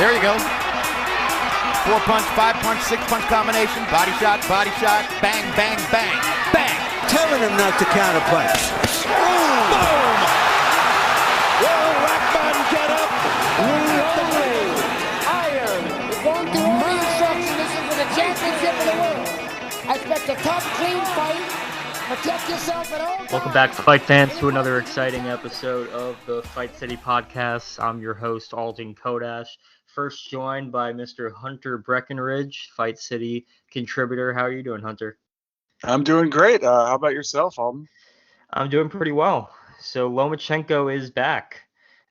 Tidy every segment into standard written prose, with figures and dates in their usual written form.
There you go. 4-punch, 5-punch, 6-punch combination. Body shot, bang, bang, bang, bang. Telling him not to counterpunch. Boom! Will Rackman get up? Reloading. Iron. You're going through all the instructions. This is for the championship of the world. I expect a tough, clean fight. Protect yourself at all times. Welcome back, fight fans, to another exciting episode of the Fight City Podcast. I'm your host, Alden Chodash. First joined by Mr. Hunter Breckenridge, Fight City contributor. How are you doing, Hunter? I'm doing great. How about yourself, Alden? I'm doing pretty well. So Lomachenko is back,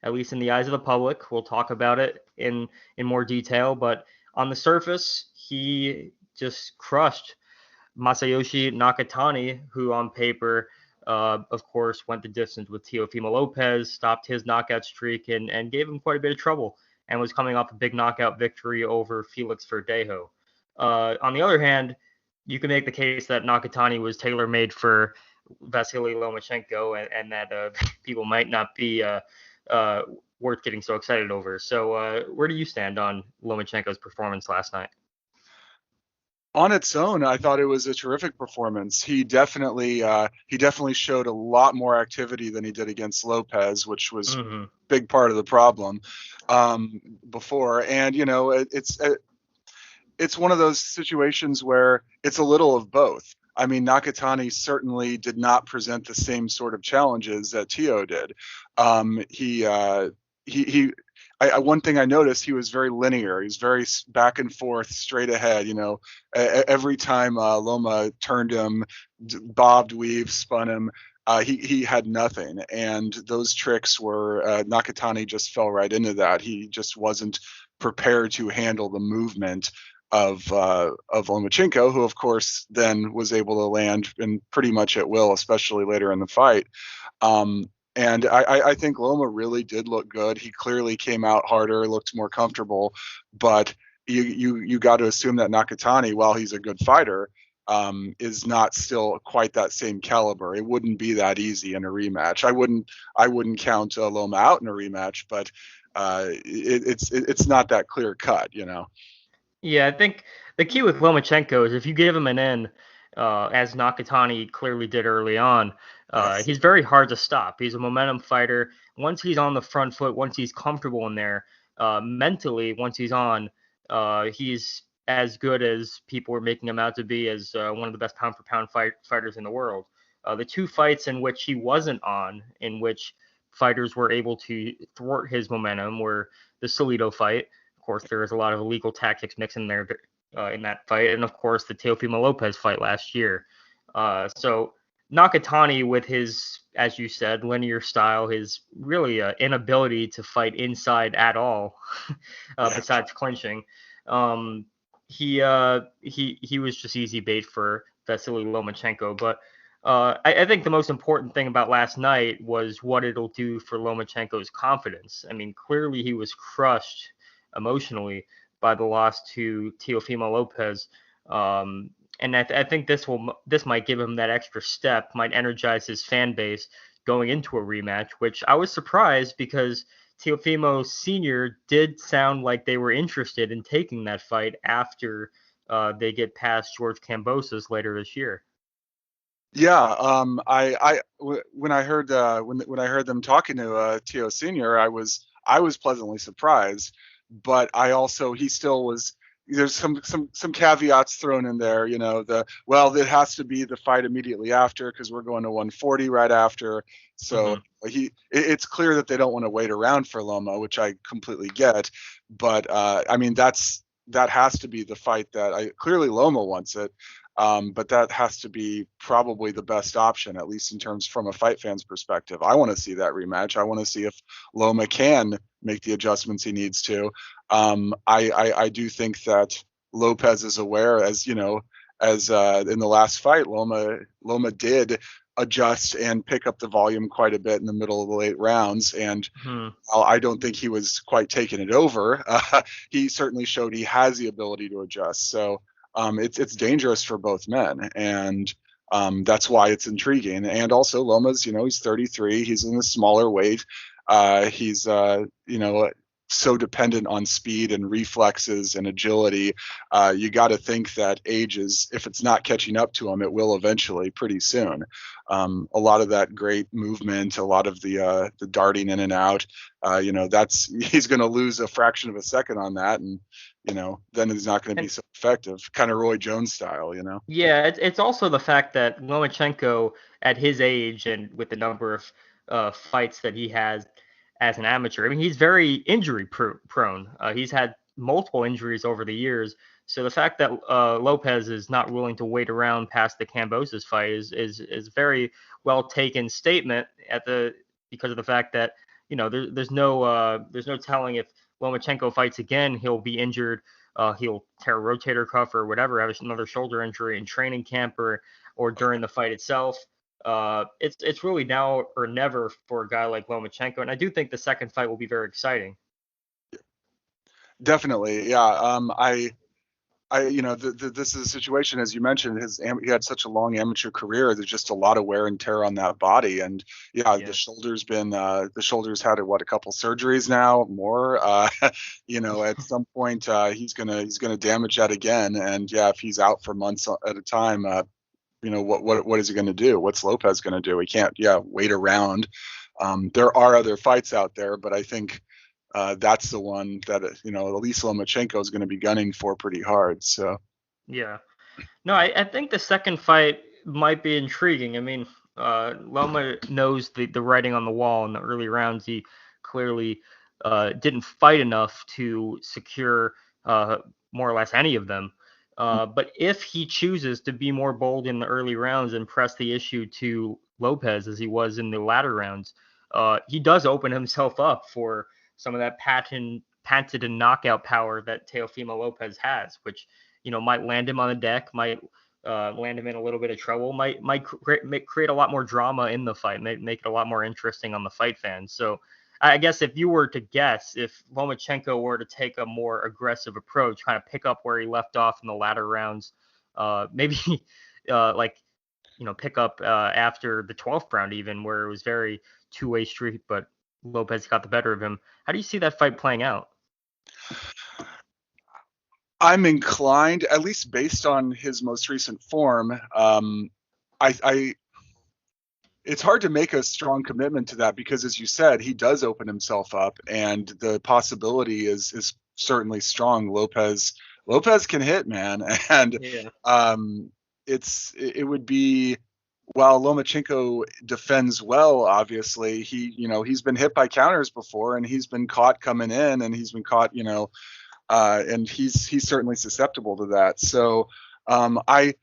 at least in the eyes of the public. We'll talk about it in more detail, but on the surface, he just crushed Masayoshi Nakatani, who on paper, of course, went the distance with Teofimo Lopez, stopped his knockout streak, and gave him quite a bit of trouble, and was coming off a big knockout victory over Felix Verdejo. On the other hand, you can make the case that Nakatani was tailor-made for Vasiliy Lomachenko, and that people might not be worth getting so excited over. So where do you stand on Lomachenko's performance last night? On its own, I thought it was a terrific performance. He definitely showed a lot more activity than he did against Lopez, which was a big part of the problem before. And it's one of those situations where it's a little of both. I mean, Nakatani certainly did not present the same sort of challenges that Teo did. One thing I noticed, he was very linear. He's very back and forth, straight ahead. Every time Loma turned him, bobbed, weaved, spun him, he had nothing. And those tricks were Nakatani just fell right into that. He just wasn't prepared to handle the movement of Lomachenko, who of course then was able to land in pretty much at will, especially later in the fight. And I think Loma really did look good. He clearly came out harder, looked more comfortable, but you got to assume that Nakatani, while he's a good fighter, is not still quite that same caliber. It wouldn't be that easy in a rematch. I wouldn't count Loma out in a rematch, but it's not that clear cut, Yeah, I think the key with Lomachenko is if you give him an in, as Nakatani clearly did early on, he's very hard to stop. He's a momentum fighter. Once he's on the front foot, once he's comfortable in there, mentally, once he's on, he's as good as people were making him out to be, as one of the best pound-for-pound fighters in the world. The two fights in which he wasn't on, in which fighters were able to thwart his momentum, were the Salido fight. Of course, there was a lot of illegal tactics mixed in there in that fight, and of course the Teofimo Lopez fight last year. So Nakatani, with his, as you said, linear style, his really inability to fight inside at all, besides clinching, he was just easy bait for Vasiliy Lomachenko. But I think the most important thing about last night was what it'll do for Lomachenko's confidence. I mean, clearly he was crushed emotionally by the loss to Teofimo Lopez. And I think this might give him that extra step, might energize his fan base going into a rematch, which I was surprised because Teofimo Sr. did sound like they were interested in taking that fight after they get past George Kambosos later this year. Yeah, when I heard them talking to Teo Sr., I was pleasantly surprised, but he still was. There's some caveats thrown in there, it has to be the fight immediately after because we're going to 140 right after. So it's clear that they don't want to wait around for Loma, which I completely get. But that has to be the fight that clearly Loma wants it. But that has to be probably the best option, at least in terms from a fight fan's perspective. I want to see that rematch. I want to see if Loma can make the adjustments he needs to. I do think that Lopez is aware, as in the last fight, Loma did adjust and pick up the volume quite a bit in the middle of the late rounds. And I don't think he was quite taking it over. He certainly showed he has the ability to adjust. So it's dangerous for both men. And that's why it's intriguing. And also Loma's, he's 33. He's in a smaller weight. He's, so dependent on speed and reflexes and agility. You got to think that age is, if it's not catching up to him, it will eventually pretty soon. A lot of that great movement, a lot of the darting in and out, he's going to lose a fraction of a second on that, and then he's not going to be so effective, kind of Roy Jones style, Yeah, it's also the fact that Lomachenko, at his age and with the number of fights that he has as an amateur, I mean, he's very injury prone. He's had multiple injuries over the years. So the fact that Lopez is not willing to wait around past the Kambosos fight is very well taken statement because of the fact that there's no telling if Lomachenko fights again, he'll be injured. He'll tear a rotator cuff or whatever, have another shoulder injury in training camp or during the fight itself. It's really now or never for a guy like Lomachenko, and I do think the second fight will be very exciting. Definitely, yeah. This is a situation, as you mentioned, he had such a long amateur career. There's just a lot of wear and tear on that body, and the shoulders had a couple surgeries now, more. At some point he's gonna damage that again, and if he's out for months at a time, what is he gonna do? What's Lopez gonna do? He can't wait around. There are other fights out there, but I think that's the one that at least Lomachenko is going to be gunning for pretty hard. So yeah, no, I think the second fight might be intriguing. I mean, Loma knows the writing on the wall in the early rounds. He clearly didn't fight enough to secure more or less any of them. But if he chooses to be more bold in the early rounds and press the issue to Lopez as he was in the latter rounds, he does open himself up for some of that patented and knockout power that Teofimo Lopez has, which might land him on the deck, might land him in a little bit of trouble, might create a lot more drama in the fight, make it a lot more interesting on the fight fans. So I guess if you were to guess, if Lomachenko were to take a more aggressive approach, kind of pick up where he left off in the latter rounds, maybe pick up after the 12th round even, where it was very two-way street, but Lopez got the better of him. How do you see that fight playing out? I'm inclined, at least based on his most recent form, it's hard to make a strong commitment to that because, as you said, he does open himself up, and the possibility is certainly strong. Lopez can hit, man, and it would be. While Lomachenko defends well, obviously he's been hit by counters before, and he's been caught coming in, and he's been caught, and he's certainly susceptible to that. So I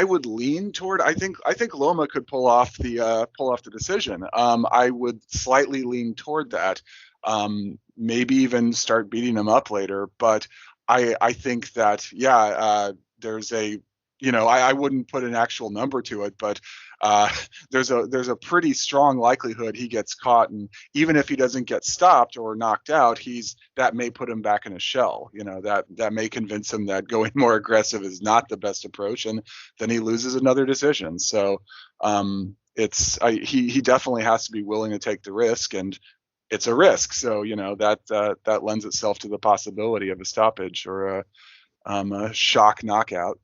would lean toward. I think Loma could pull off the decision. I would slightly lean toward that. Maybe even start beating him up later. But I think that there's a. I wouldn't put an actual number to it, but there's a pretty strong likelihood he gets caught, and even if he doesn't get stopped or knocked out, that may put him back in a shell. That may convince him that going more aggressive is not the best approach, and then he loses another decision. So he definitely has to be willing to take the risk, and it's a risk. So that lends itself to the possibility of a stoppage or a shock knockout.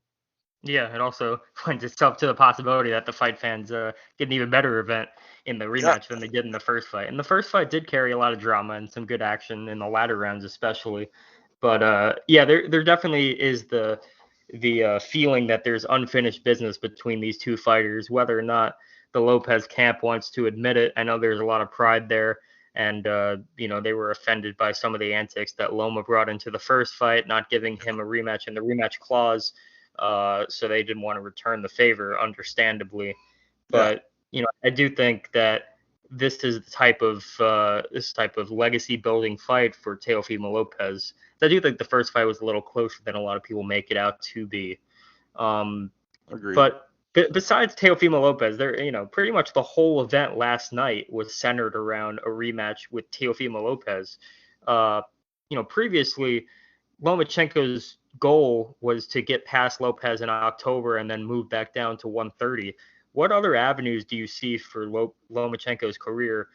Yeah, it also lends itself to the possibility that the fight fans get an even better event in the rematch than they did in the first fight. And the first fight did carry a lot of drama and some good action in the latter rounds especially. But there definitely is the feeling that there's unfinished business between these two fighters, whether or not the Lopez camp wants to admit it. I know there's a lot of pride there. And, they were offended by some of the antics that Loma brought into the first fight, not giving him a rematch in the rematch clause. So they didn't want to return the favor, understandably. But I do think that this is the type of legacy building fight for Teofimo Lopez. I do think the first fight was a little closer than a lot of people make it out to be. Agreed. But besides Teofimo Lopez, pretty much the whole event last night was centered around a rematch with Teofimo Lopez. Previously, Lomachenko's goal was to get past Lopez in October and then move back down to 130. What other avenues do you see for Lomachenko's career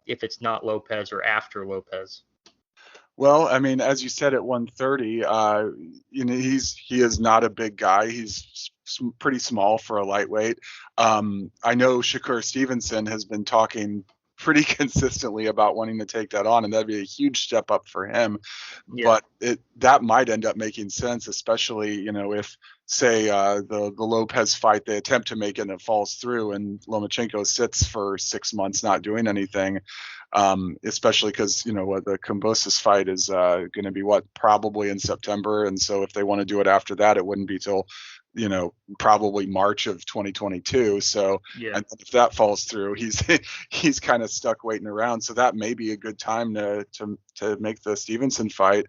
if it's not Lopez or after Lopez? Well, I mean, as you said at 130, he is not a big guy. He's pretty small for a lightweight. I know Shakur Stevenson has been talking pretty consistently about wanting to take that on, and that'd be a huge step up for him. Yeah. But that might end up making sense, especially if say the Lopez fight, they attempt to make it and it falls through, and Lomachenko sits for 6 months not doing anything. Especially because what the Kambosos fight is going to be probably in September, and so if they want to do it after that, it wouldn't be till probably March of 2022. So Yeah. and if that falls through, he's kind of stuck waiting around. So that may be a good time to make the Stevenson fight.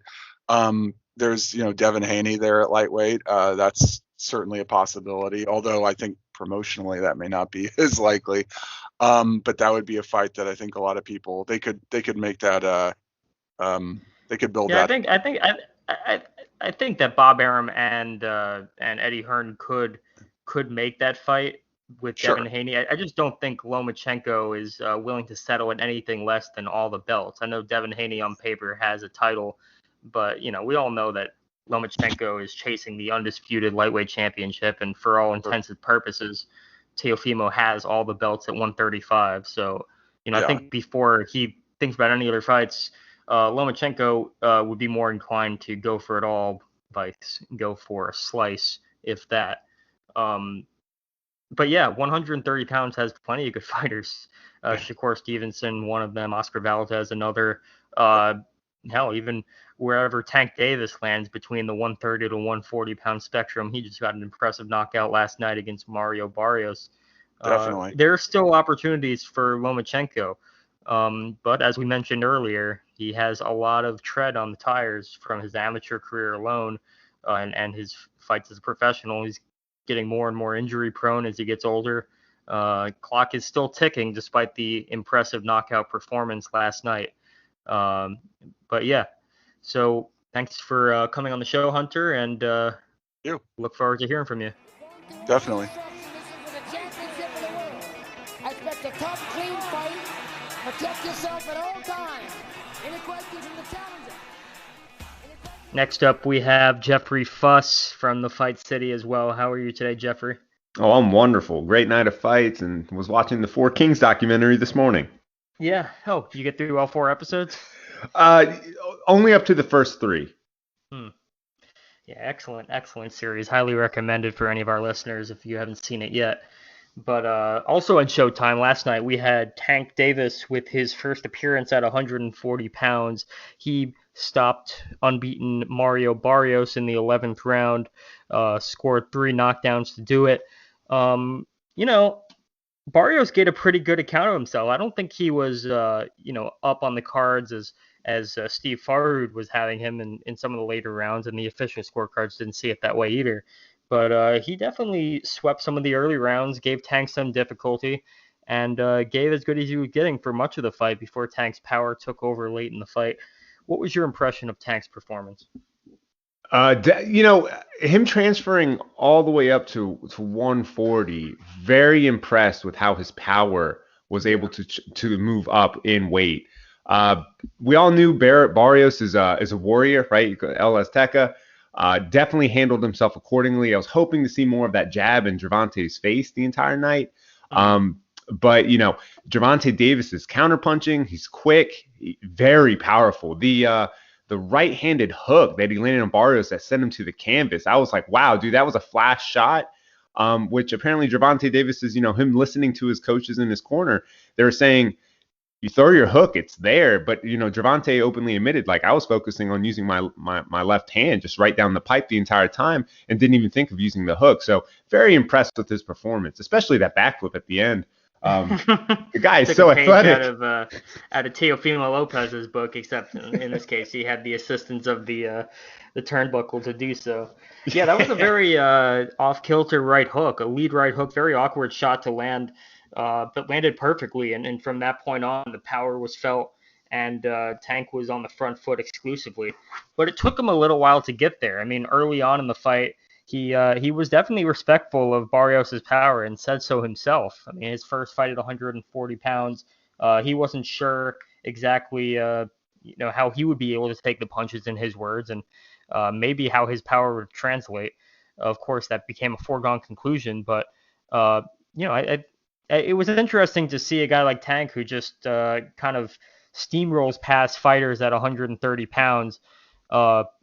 There's Devin Haney there at lightweight. That's certainly a possibility, although I think promotionally that may not be as likely. But that would be a fight that I think a lot of people they could make that they could build that. I think that Bob Arum and Eddie Hearn could make that fight with Sure. Devin Haney. I just don't think Lomachenko is willing to settle at anything less than all the belts. I know Devin Haney on paper has a title, but we all know that Lomachenko is chasing the undisputed lightweight championship, and for all intents and purposes, Teofimo has all the belts at 135. So, I think before he thinks about any other fights, Lomachenko would be more inclined to go for it all, go for a slice, if that. But yeah, 130 pounds has plenty of good fighters. Shakur Stevenson, one of them. Oscar Valdez, another. Hell, even wherever Tank Davis lands between the 130 to 140 pound spectrum, he just got an impressive knockout last night against Mario Barrios. Definitely. There are still opportunities for Lomachenko. But as we mentioned earlier, he has a lot of tread on the tires from his amateur career alone, and his fights as a professional. He's getting more and more injury prone as he gets older. Clock is still ticking despite the impressive knockout performance last night. But yeah, so thanks for coming on the show, Hunter, and look forward to hearing from you. Definitely. I expect a tough, clean fight. Protect yourself at all times. Any questions from the challenger? Next up, we have Jeffrey Fuss from the Fight City as well. How are you today, Jeffrey? Oh, I'm wonderful. Great night of fights, and was watching the Four Kings documentary this morning. Yeah. Oh, did you get through all 4 episodes? Only up to the first 3. Yeah, excellent series. Highly recommended for any of our listeners if you haven't seen it yet. But also on Showtime last night, we had Tank Davis with his first appearance at 140 pounds. He stopped unbeaten Mario Barrios in the 11th round, scored 3 knockdowns to do it. Barrios gave a pretty good account of himself. I don't think he was, up on the cards as Steve Farhood was having him in some of the later rounds, and the official scorecards didn't see it that way either. But he definitely swept some of the early rounds, gave Tank some difficulty, and gave as good as he was getting for much of the fight before Tank's power took over late in the fight. What was your impression of Tank's performance? Him transferring all the way up to 140, very impressed with how his power was able to move up in weight. We all knew Barrios is a warrior, right? El Azteca. Definitely handled himself accordingly. I was hoping to see more of that jab in Gervonta's face the entire night. But Gervonta Davis is counterpunching. He's quick, very powerful. The right-handed hook that he landed on Barrios that sent him to the canvas, I was like, wow, dude, that was a flash shot. Which apparently Gervonta Davis is, him listening to his coaches in his corner. They're saying, you throw your hook, it's there. But, Gervonta openly admitted, like, I was focusing on using my left hand just right down the pipe the entire time and didn't even think of using the hook. So very impressed with his performance, especially that backflip at the end. The guy is so athletic. Out of Teofimo Lopez's book, except in this case, he had the assistance of the turnbuckle to do so. Yeah, that was a very off-kilter right hook, a lead right hook, very awkward shot to land, but landed perfectly. And from that point on, the power was felt, and Tank was on the front foot exclusively. But it took him a little while to get there. I mean, early on in the fight, he was definitely respectful of Barrios' power and said so himself. I mean, his first fight at 140 pounds, he wasn't sure exactly how he would be able to take the punches in his words, and maybe how his power would translate. Of course, that became a foregone conclusion, but it was interesting to see a guy like Tank who just kind of steamrolls past fighters at 130 pounds,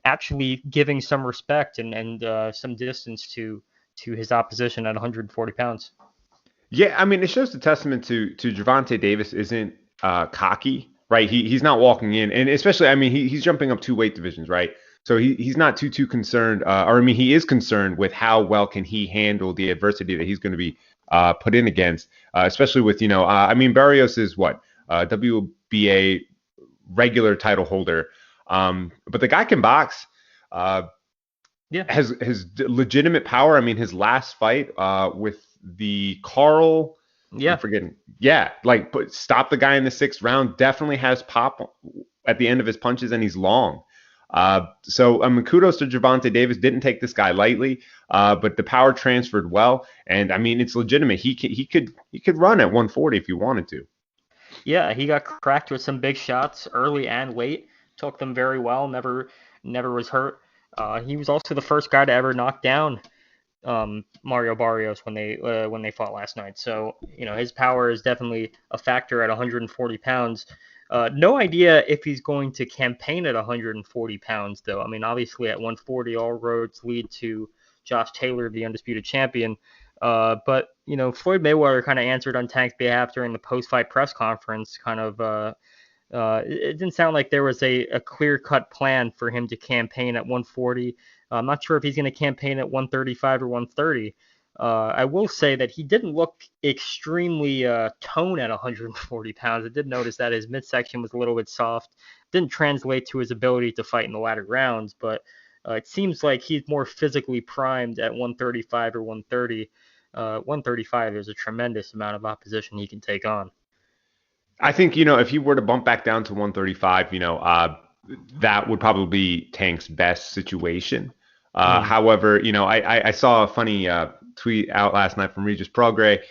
actually giving some respect and some distance to his opposition at 140 pounds. Yeah, I mean, it shows the testament to Gervonta Davis isn't cocky, right? He's not walking in, and especially, I mean, he's jumping up 2 weight divisions, right? So he's not too concerned, or I mean, he is concerned with how well can he handle the adversity that he's going to be put in against, especially with, I mean, Barrios is what, WBA regular title holder, but the guy can box. Has legitimate power. I mean, his last fight with the Carl, I'm forgetting. Yeah, but stop the guy in the 6th round. Definitely has pop at the end of his punches, and he's long. So I mean, kudos to Gervonta Davis. Didn't take this guy lightly, but the power transferred well, and I mean, it's legitimate. He could run at 140 if he wanted to. Yeah, he got cracked with some big shots early and late. Took them very well. Never was hurt. He was also the first guy to ever knock down Mario Barrios when they fought last night. So his power is definitely a factor at 140 pounds. No idea if he's going to campaign at 140 pounds, though. I mean, obviously at 140, all roads lead to Josh Taylor, the undisputed champion. But Floyd Mayweather kind of answered on Tank's behalf during the post-fight press conference. It didn't sound like there was a clear-cut plan for him to campaign at 140. I'm not sure if he's going to campaign at 135 or 130. I will say that he didn't look extremely toned at 140 pounds. I did notice that his midsection was a little bit soft. Didn't translate to his ability to fight in the latter rounds, but it seems like he's more physically primed at 135 or 130. 135, there's a tremendous amount of opposition he can take on. I think, if he were to bump back down to 135, that would probably be Tank's best situation. However, I saw a funny tweet out last night from Regis Prograis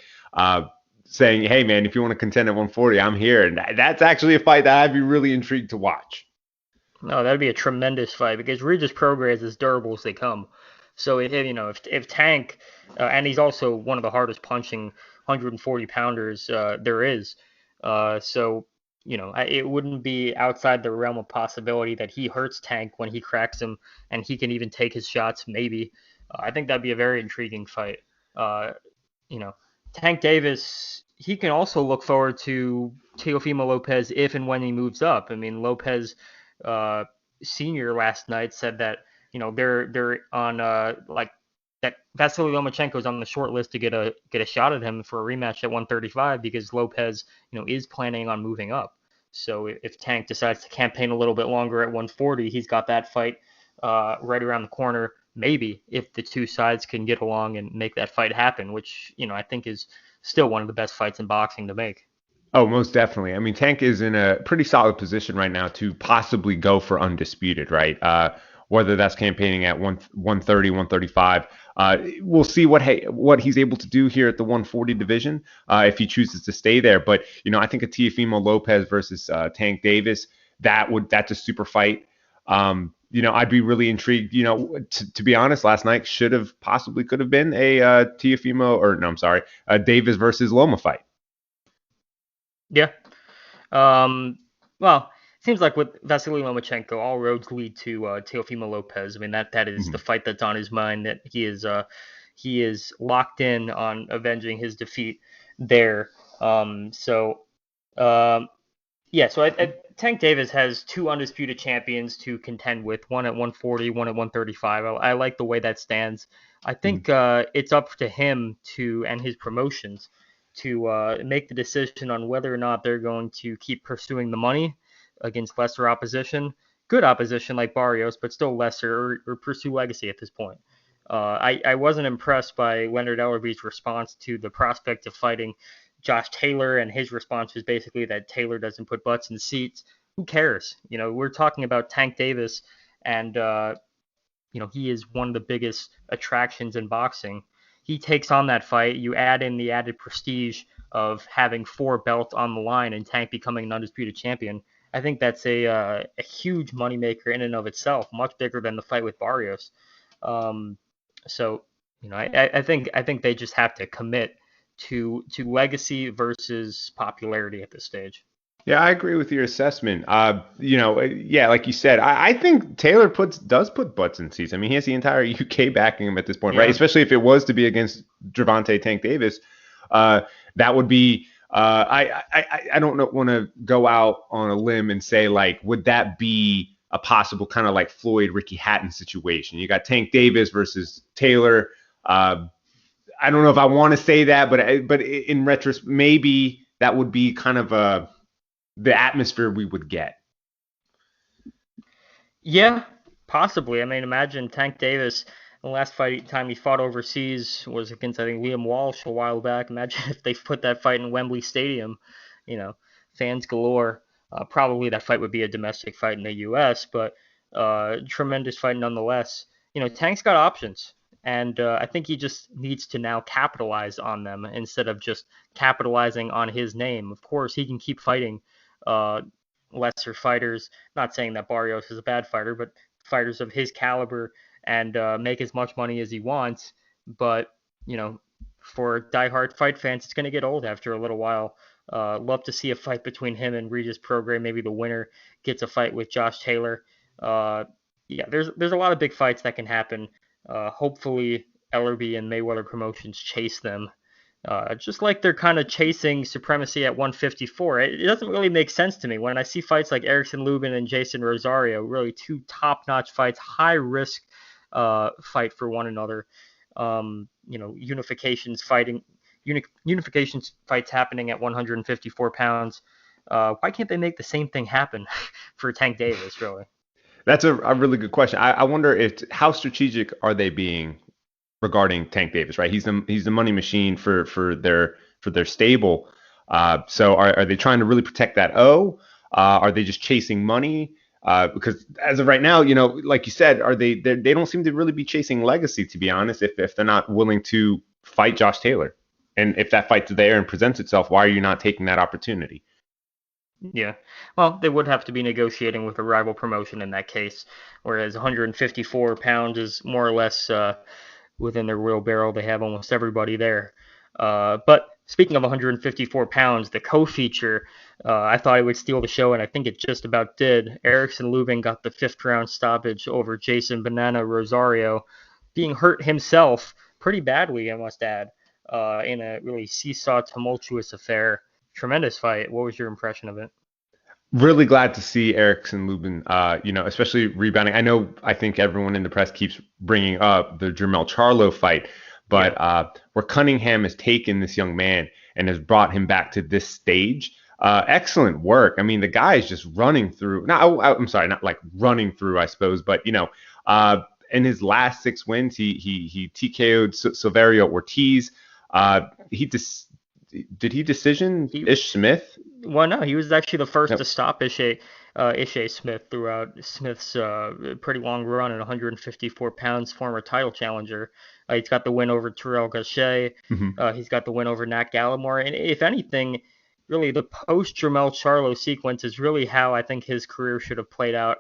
saying, hey, man, if you want to contend at 140, I'm here. And that's actually a fight that I'd be really intrigued to watch. No, that'd be a tremendous fight because Regis Prograis is as durable as they come. So if Tank, and he's also one of the hardest punching 140 pounders there is. So it wouldn't be outside the realm of possibility that he hurts Tank when he cracks him, and he can even take his shots. Maybe I think that'd be a very intriguing fight. Tank Davis, he can also look forward to Teofimo Lopez if and when he moves up. I mean, Lopez Senior last night said that they're on that Vasiliy Lomachenko is on the short list to get a shot at him for a rematch at 135 because Lopez, is planning on moving up. So if Tank decides to campaign a little bit longer at 140, he's got that fight right around the corner. Maybe if the two sides can get along and make that fight happen, which I think is still one of the best fights in boxing to make. Oh, most definitely. I mean, Tank is in a pretty solid position right now to possibly go for undisputed, right? Whether that's campaigning at 130, 135. We'll see what he's able to do here at the 140 division if he chooses to stay there. But, I think a Teofimo Lopez versus Tank Davis, that's a super fight. I'd be really intrigued. To be honest, last night could have been a Davis versus Loma fight. Yeah. Well, it seems like with Vasiliy Lomachenko, all roads lead to Teofimo Lopez. I mean, that is the fight that's on his mind. That he is locked in on avenging his defeat there. So Tank Davis has 2 undisputed champions to contend with, one at 140, one at 135. I like the way that stands. I think it's up to him and his promotions to make the decision on whether or not they're going to keep pursuing the money against lesser opposition, good opposition like Barrios, but still lesser, or pursue legacy at this point. I wasn't impressed by Leonard Ellerby's response to the prospect of fighting Josh Taylor, and his response was basically that Taylor doesn't put butts in seats. Who cares? We're talking about Tank Davis, and he is one of the biggest attractions in boxing. He takes on that fight. You add in the added prestige of having 4 belts on the line and Tank becoming an undisputed champion. I think that's a huge moneymaker in and of itself, much bigger than the fight with Barrios. So I think they just have to commit to legacy versus popularity at this stage. Yeah, I agree with your assessment. Yeah, like you said, I think Taylor does put butts in seats. I mean, he has the entire UK backing him at this point, right? Especially if it was to be against Gervonta Tank Davis, that would be. I don't want to go out on a limb and say like, would that be a possible kind of like Floyd Ricky Hatton situation? You got Tank Davis versus Taylor. I don't know if I want to say that, but in retrospect, maybe that would be kind of the atmosphere we would get. Yeah, possibly. I mean, imagine Tank Davis. The last time he fought overseas was against, I think, Liam Walsh a while back. Imagine if they put that fight in Wembley Stadium, fans galore. Probably that fight would be a domestic fight in the U.S., but tremendous fight nonetheless. Tank's got options, and I think he just needs to now capitalize on them instead of just capitalizing on his name. Of course, he can keep fighting lesser fighters. Not saying that Barrios is a bad fighter, but fighters of his caliber and make as much money as he wants. But, for diehard fight fans, it's going to get old after a little while. Love to see a fight between him and Regis Prograis. Maybe the winner gets a fight with Josh Taylor. There's a lot of big fights that can happen. Hopefully, Ellerbe and Mayweather Promotions chase them. Just like they're kind of chasing supremacy at 154. It doesn't really make sense to me when I see fights like Erickson Lubin and Jason Rosario, really two top-notch fights, high-risk fight for one another. Unifications fights happening at 154 pounds. Why can't they make the same thing happen for Tank Davis, really? That's a really good question. I wonder how strategic are they being regarding Tank Davis, right? He's the money machine for their stable. So are they trying to really protect that are they just chasing money? Because as of right now, like you said, they don't seem to really be chasing legacy, to be honest, if they're not willing to fight Josh Taylor. And if that fight's there and presents itself, why are you not taking that opportunity? Yeah, well, they would have to be negotiating with a rival promotion in that case, whereas 154 pounds is more or less within their wheelbarrow. They have almost everybody there. But speaking of 154 pounds, the co-feature, I thought it would steal the show, and I think it just about did. Erickson Lubin got the 5th round stoppage over Jason Banana Rosario, being hurt himself pretty badly, I must add, in a really seesaw, tumultuous affair. Tremendous fight. What was your impression of it? Really glad to see Erickson Lubin, especially rebounding. I think everyone in the press keeps bringing up the Jermell Charlo fight, but where Cunningham has taken this young man and has brought him back to this stage, excellent work. I mean, the guy is just running through. I'm sorry, not like running through, I suppose, but in his last 6 wins, he TKO'd Silverio Ortiz. Did he decision Ish Smith? Well, no, he was actually the first to stop Ishe Smith throughout Smith's pretty long run at 154 pounds, former title challenger. He's got the win over Terrell Gausha. Mm-hmm. He's got the win over Nat Gallimore. And if anything, really the post-Jermell Charlo sequence is really how I think his career should have played out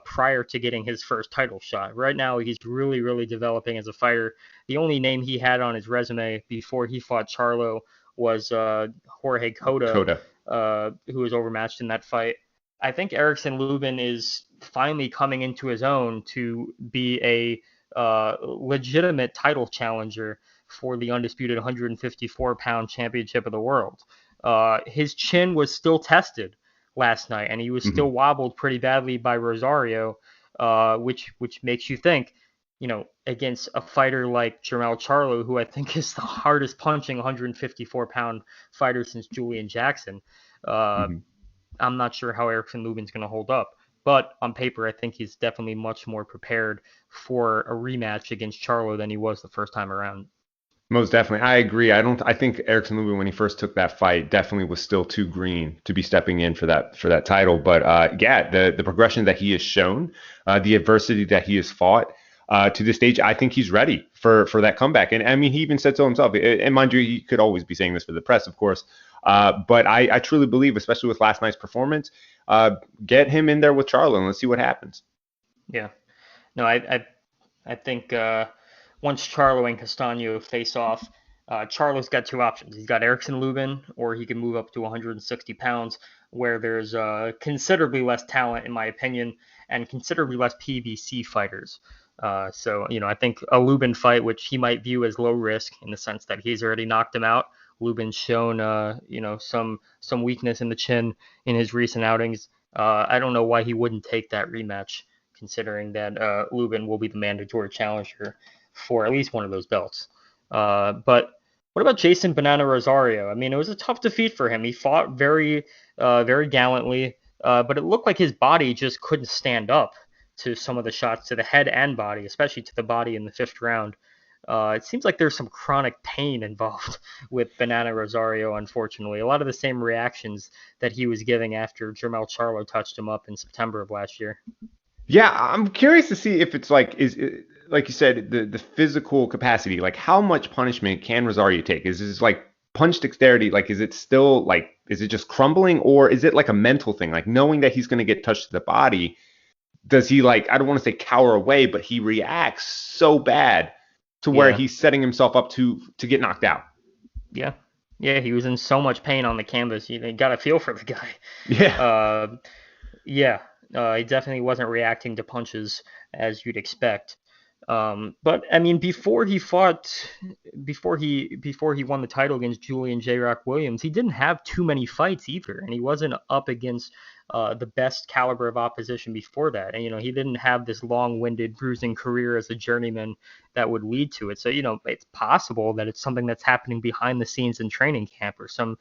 prior to getting his first title shot. Right now, he's really, really developing as a fighter. The only name he had on his resume before he fought Charlo was Jorge Cota. Who was overmatched in that fight. I think Erickson Lubin is finally coming into his own to be a legitimate title challenger for the undisputed 154-pound championship of the world. His chin was still tested last night, and he was still wobbled pretty badly by Rosario, which makes you think, against a fighter like Jermell Charlo, who I think is the hardest punching 154-pound fighter since Julian Jackson. I'm not sure how Erickson Lubin's going to hold up, but on paper, I think he's definitely much more prepared for a rematch against Charlo than he was the first time around. Most definitely. I agree. I think Erickson Lubin, when he first took that fight, definitely was still too green to be stepping in for that title. But the progression that he has shown, the adversity that he has fought, to this stage, I think he's ready for that comeback. And I mean, he even said so himself. And mind you, he could always be saying this for the press, of course. But I truly believe, especially with last night's performance, get him in there with Charlo and let's see what happens. Yeah. No, I think once Charlo and Castano face off, Charlo's got two options. He's got Erickson Lubin, or he can move up to 160 pounds, where there's considerably less talent, in my opinion, and considerably less PBC fighters. So, I think a Lubin fight, which he might view as low risk in the sense that he's already knocked him out. Lubin's shown, some weakness in the chin in his recent outings. I don't know why he wouldn't take that rematch, considering that Lubin will be the mandatory challenger for at least one of those belts. But what about Jason Banana Rosario? I mean, it was a tough defeat for him. He fought very gallantly, but it looked like his body just couldn't stand up to some of the shots to the head and body, especially to the body in the fifth round. It seems like there's some chronic pain involved with Banana Rosario, unfortunately. A lot of the same reactions that he was giving after Jermell Charlo touched him up in September of last year. Yeah, I'm curious to see if it's like, like you said, the physical capacity, like how much punishment can Rosario take? Is this like punch dexterity? Like, is it still like, is it just crumbling, or is it like a mental thing? Like knowing that he's going to get touched to the body, does he like, I don't want to say cower away, but he reacts so bad to where he's setting himself up to get knocked out? Yeah. Yeah, he was in so much pain on the canvas. You got to feel for the guy. Yeah. He definitely wasn't reacting to punches as you'd expect. But I mean, before he won the title against Julian J. Rock Williams, he didn't have too many fights either, and he wasn't up against the best caliber of opposition before that. And he didn't have this long-winded bruising career as a journeyman that would lead to it. So it's possible that it's something that's happening behind the scenes in training camp, or some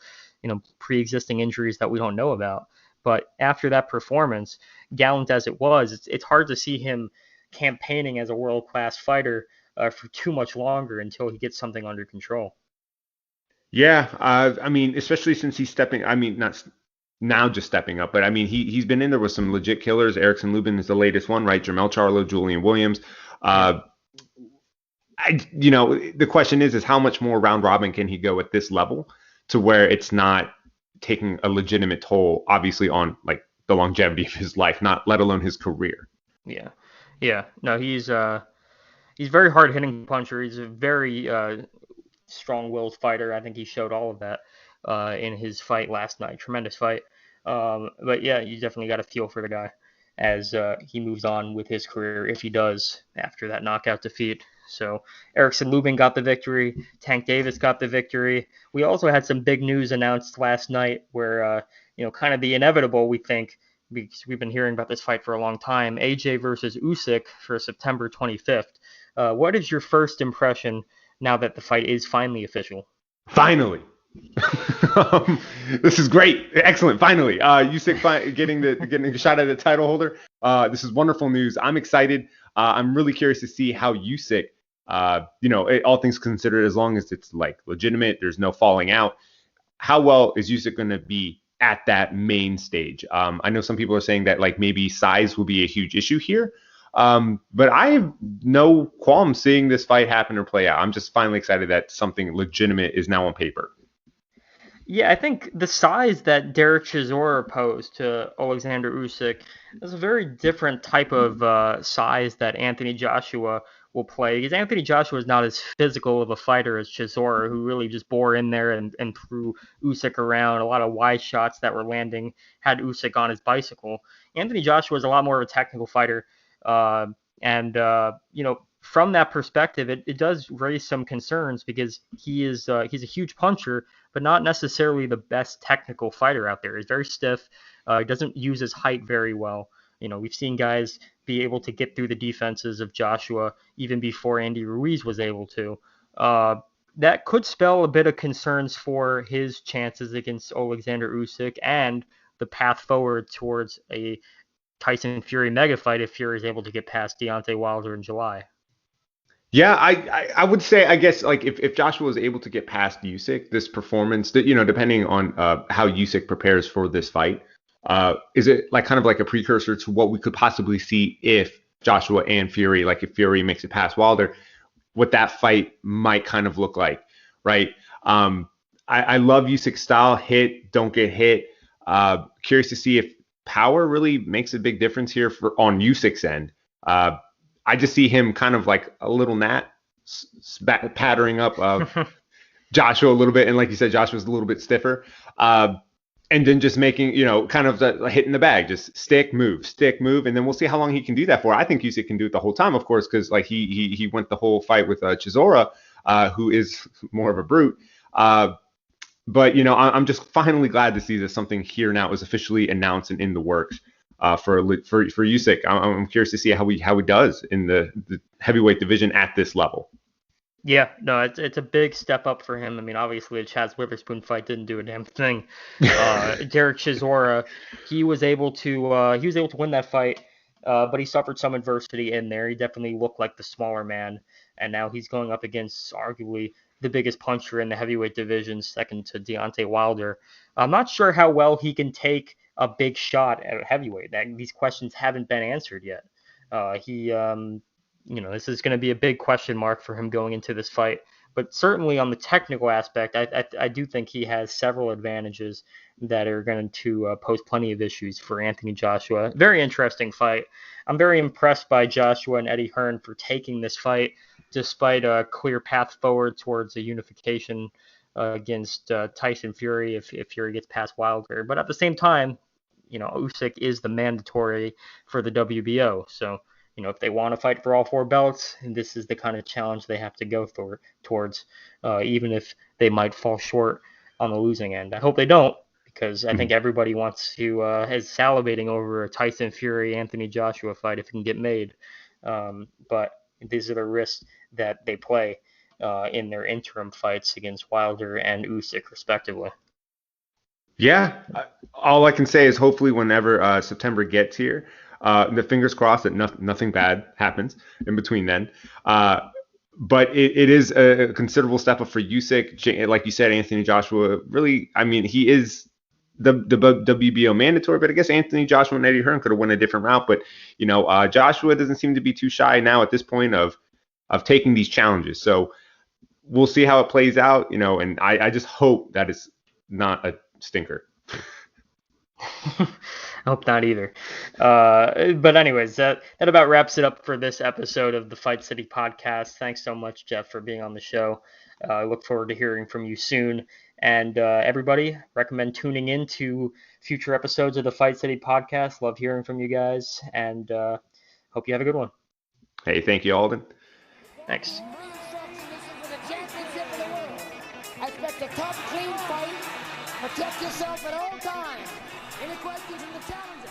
pre-existing injuries that we don't know about. But after that performance, gallant as it was, it's hard to see him campaigning as a world-class fighter for too much longer until he gets something under control. Yeah, I mean, especially since he's stepping, I mean, not now just stepping up, but I mean, he's been in there with some legit killers. Erickson Lubin is the latest one, right? Jermell Charlo, Julian Williams. The question is how much more round robin can he go at this level to where it's not taking a legitimate toll, obviously, on like the longevity of his life, not let alone his career. Yeah. No, he's very hard hitting puncher. He's a very strong-willed fighter. I think he showed all of that in his fight last night. Tremendous fight. But yeah, you definitely got to feel for the guy as he moves on with his career, if he does, after that knockout defeat. So Erickson Lubin got the victory. Tank Davis got the victory. We also had some big news announced last night where, kind of the inevitable, we think, because we've been hearing about this fight for a long time, AJ versus Usyk for September 25th. What is your first impression now that the fight is finally official? Finally. This is great. Excellent. Finally. Usyk getting a shot at the title holder. This is wonderful news. I'm excited. I'm really curious to see how Usyk, all things considered, as long as it's like legitimate, there's no falling out, how well is Usyk going to be at that main stage? I know some people are saying that like maybe size will be a huge issue here. But I have no qualm seeing this fight happen or play out. I'm just finally excited that something legitimate is now on paper. Yeah, I think the size that Derek Chisora posed to Alexander Usyk is a very different type of size that Anthony Joshua will play, because Anthony Joshua is not as physical of a fighter as Chisora, who really just bore in there and threw Usyk around. A lot of wide shots that were landing had Usyk on his bicycle. Anthony Joshua is a lot more of a technical fighter, from that perspective, it does raise some concerns, because he's a huge puncher, but not necessarily the best technical fighter out there. He's very stiff. He doesn't use his height very well. We've seen guys be able to get through the defenses of Joshua even before Andy Ruiz was able to. That could spell a bit of concerns for his chances against Alexander Usyk and the path forward towards a Tyson Fury mega fight if Fury is able to get past Deontay Wilder in July. Yeah, I would say, I guess, like if Joshua was able to get past Usyk, this performance, depending on how Usyk prepares for this fight, is it like kind of like a precursor to what we could possibly see if Joshua and Fury, like if Fury makes it past Wilder, what that fight might kind of look like, right? I love Usyk's style, hit, don't get hit. Curious to see if power really makes a big difference here on Usyk's end. I just see him kind of like a little gnat pattering up Joshua a little bit. And like you said, Joshua's a little bit stiffer. And then just making, kind of a hit in the bag, just stick, move. And then we'll see how long he can do that for. I think Usyk can do it the whole time, of course, because like he went the whole fight with Chisora, who is more of a brute. But, I'm just finally glad to see that something here now is officially announced and in the works for Usyk. I'm curious to see how he does in the heavyweight division at this level. Yeah, no, it's a big step up for him. I mean, obviously the Chaz Witherspoon fight didn't do a damn thing. Derek Chisora, he was able to win that fight, but he suffered some adversity in there. He definitely looked like the smaller man, and now he's going up against arguably the biggest puncher in the heavyweight division, second to Deontay Wilder. I'm not sure how well he can take a big shot at heavyweight. These questions haven't been answered yet. This is going to be a big question mark for him going into this fight. But certainly on the technical aspect, I do think he has several advantages that are going to pose plenty of issues for Anthony Joshua. Very interesting fight. I'm very impressed by Joshua and Eddie Hearn for taking this fight, despite a clear path forward towards a unification against Tyson Fury if Fury gets past Wilder. But at the same time, Usyk is the mandatory for the WBO. So, if they want to fight for all 4 belts, this is the kind of challenge they have to go towards, even if they might fall short on the losing end. I hope they don't, because I think everybody is salivating over a Tyson Fury, Anthony Joshua fight if it can get made. But these are the risks that they play in their interim fights against Wilder and Usyk, respectively. Yeah, all I can say is hopefully whenever September gets here, the fingers crossed that nothing bad happens in between then. But it is a considerable step up for Usyk. Like you said, Anthony Joshua, really, I mean, he is the WBO mandatory, but I guess Anthony Joshua and Eddie Hearn could have went a different route. But, Joshua doesn't seem to be too shy now at this point of taking these challenges. So we'll see how it plays out, and I just hope that it's not a stinker. I hope not either. But anyways, that about wraps it up for this episode of the Fight City podcast. Thanks so much, Jeff, for being on the show. I look forward to hearing from you soon. And everybody, recommend tuning in to future episodes of the Fight City podcast. Love hearing from you guys, and hope you have a good one. Hey, thank you, Alden. Thanks. I expect a tough, clean fight. Protect yourself at all times. Any questions from the challenger?